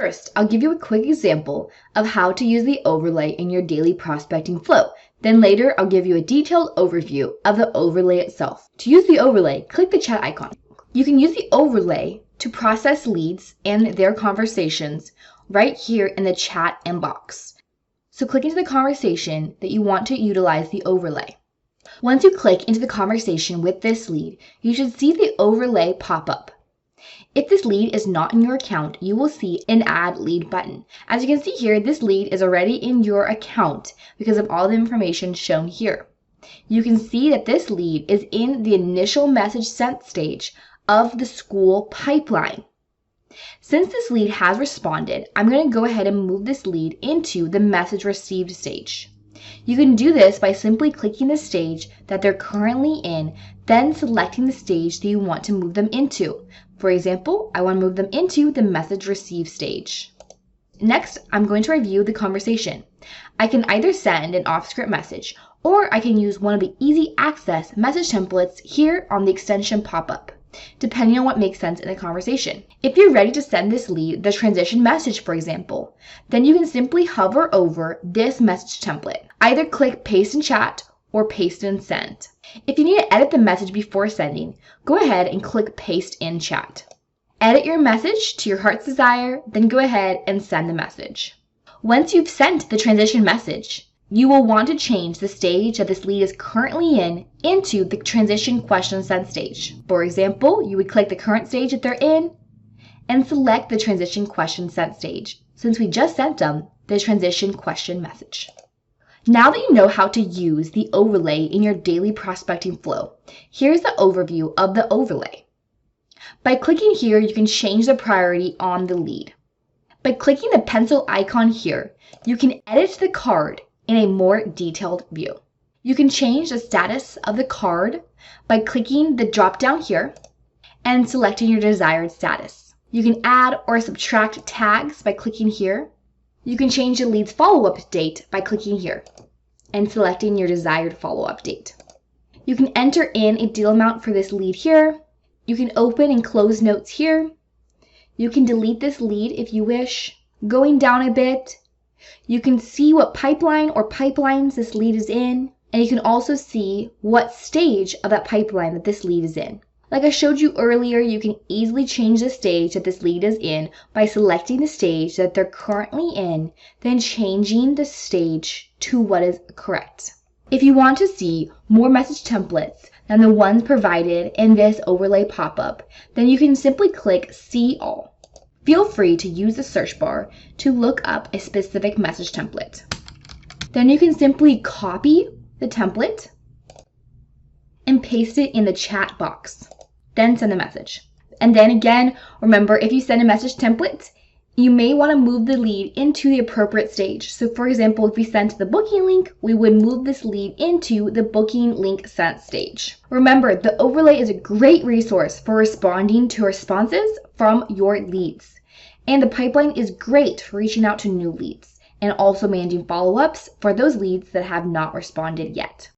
First, I'll give you a quick example of how to use the overlay in your daily prospecting flow. Then later, I'll give you a detailed overview of the overlay itself. To use the overlay, click the chat icon. You can use the overlay to process leads and their conversations right here in the chat inbox. So click into the conversation that you want to utilize the overlay. Once you click into the conversation with this lead, you should see the overlay pop up. If this lead is not in your account, you will see an Add Lead button. As you can see here, this lead is already in your account because of all the information shown here. You can see that this lead is in the initial message sent stage of the Skool pipeline. Since this lead has responded, I'm going to go ahead and move this lead into the message received stage. You can do this by simply clicking the stage that they're currently in, then selecting the stage that you want to move them into. For example, I want to move them into the message received stage. Next, I'm going to review the conversation. I can either send an off-script message, or I can use one of the easy access message templates here on the extension pop-up, depending on what makes sense in the conversation. If you're ready to send this lead the transition message, for example, then you can simply hover over this message template. Either click paste in chat or paste in send. If you need to edit the message before sending, go ahead and click paste in chat. Edit your message to your heart's desire, then go ahead and send the message. Once you've sent the transition message, you will want to change the stage that this lead is currently in into the transition question sent stage. For example, you would click the current stage that they're in and select the transition question sent stage, since we just sent them the transition question message. Now that you know how to use the overlay in your daily prospecting flow, here's the overview of the overlay. By clicking here, you can change the priority on the lead. By clicking the pencil icon here, you can edit the card in a more detailed view. You can change the status of the card by clicking the drop down here and selecting your desired status. You can add or subtract tags by clicking here. You can change the lead's follow-up date by clicking here and selecting your desired follow-up date. You can enter in a deal amount for this lead here. You can open and close notes here. You can delete this lead if you wish. Going down a bit, you can see what pipeline or pipelines this lead is in, and you can also see what stage of that pipeline that this lead is in. Like I showed you earlier, you can easily change the stage that this lead is in by selecting the stage that they're currently in, then changing the stage to what is correct. If you want to see more message templates than the ones provided in this overlay pop-up, then you can simply click See All. Feel free to use the search bar to look up a specific message template. Then you can simply copy the template and paste it in the chat box. Then send the message. And then again, remember, if you send a message template, you may want to move the lead into the appropriate stage. So for example, if we sent the booking link, we would move this lead into the booking link sent stage. Remember, the overlay is a great resource for responding to responses from your leads. And the pipeline is great for reaching out to new leads and also managing follow-ups for those leads that have not responded yet.